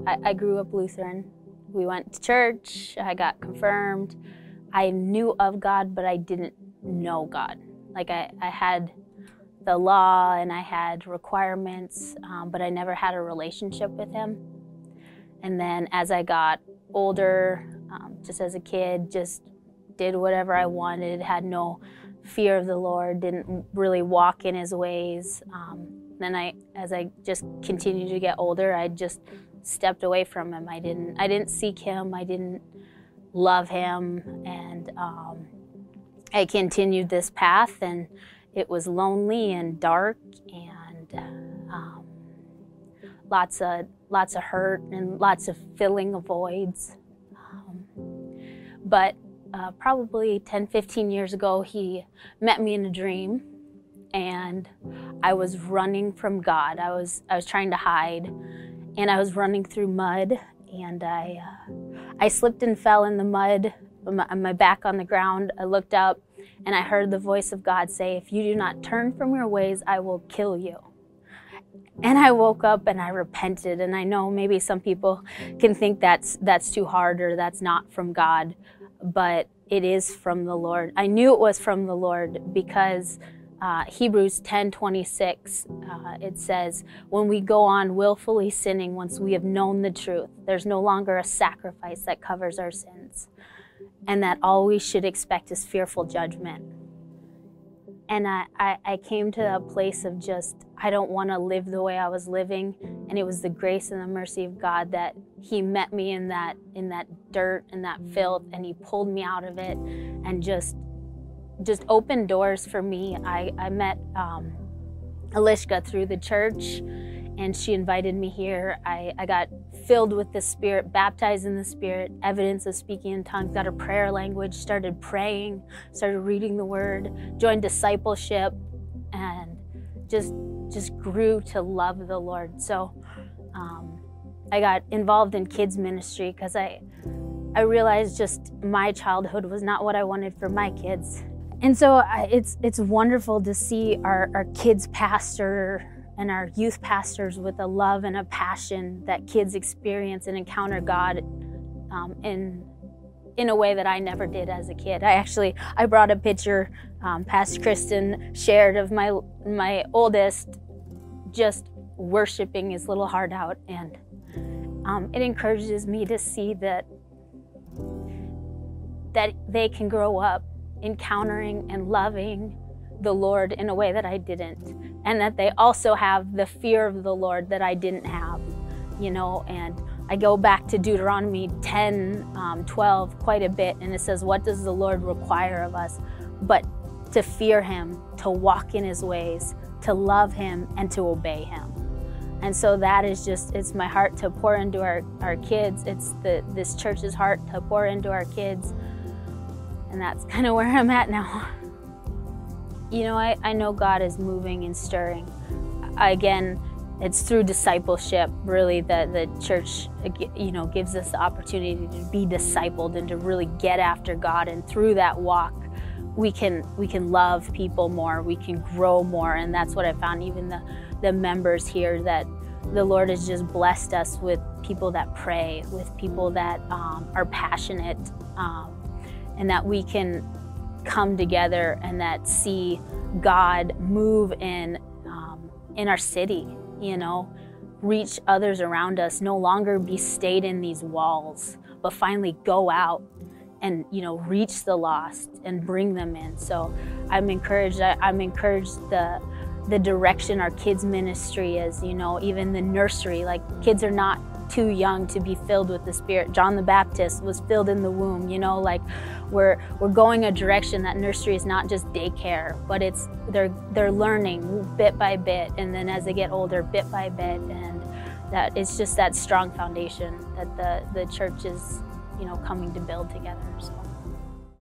I grew up Lutheran. We went to church, I got confirmed. I knew of God, but I didn't know God. Like I had the law and I had requirements, but I never had a relationship with him. And then as I got older, just as a kid, just did whatever I wanted, had no fear of the Lord, didn't really walk in his ways. Then as I just continued to get older, I just stepped away from him. I didn't seek him, I didn't love him, and I continued this path, and it was lonely and dark, and lots of hurt and lots of filling of voids. But probably 10, 15 years ago, he met me in a dream, and I was running from God. I was trying to hide, and I was running through mud, and I slipped and fell in the mud, my back on the ground. I looked up, and I heard the voice of God say, "If you do not turn from your ways, I will kill you." And I woke up and I repented. And I know maybe some people can think that's too hard or that's not from God, but it is from the Lord. I knew it was from the Lord because Hebrews 10:26, it says, "When we go on willfully sinning, once we have known the truth, there's no longer a sacrifice that covers our sins, and that all we should expect is fearful judgment." And I came to a place of just, I don't want to live the way I was living. And it was the grace and the mercy of God that he met me in that dirt and that filth, and he pulled me out of it and just opened doors for me. I met Alishka through the church, and she invited me here. I got filled with the Spirit, baptized in the Spirit, evidence of speaking in tongues, got a prayer language, started praying, started reading the Word, joined discipleship, and just grew to love the Lord. So I got involved in kids ministry because I realized just my childhood was not what I wanted for my kids. And so it's wonderful to see our kids pastor and our youth pastors with a love and a passion that kids experience and encounter God in a way that I never did as a kid. I brought a picture Pastor Kristen shared of my oldest just worshiping his little heart out, and it encourages me to see that they can grow up encountering and loving the Lord in a way that I didn't, and that they also have the fear of the Lord that I didn't have, and I go back to Deuteronomy 10:12 quite a bit, and it says, "What does the Lord require of us but to fear him, to walk in his ways, to love him, and to obey him?" And so that is it's my heart to pour into our kids. It's this church's heart to pour into our kids, and that's kind of where I'm at now. I know God is moving and stirring. Again, it's through discipleship, really, that the church, gives us the opportunity to be discipled and to really get after God. And through that walk, we can love people more, we can grow more. And that's what I found, even the members here, that the Lord has just blessed us with people that pray, with people that are passionate, and that we can come together and that see God move in our city, reach others around us, no longer be stayed in these walls, but finally go out and, reach the lost and bring them in. So I'm encouraged. I'm encouraged the direction our kids ministry is, even the nursery, like kids are not too young to be filled with the Spirit. John the Baptist was filled in the womb, we're going a direction that nursery is not just daycare, but they're learning bit by bit, and then as they get older, bit by bit, and that it's just that strong foundation that the church is coming to build together. So.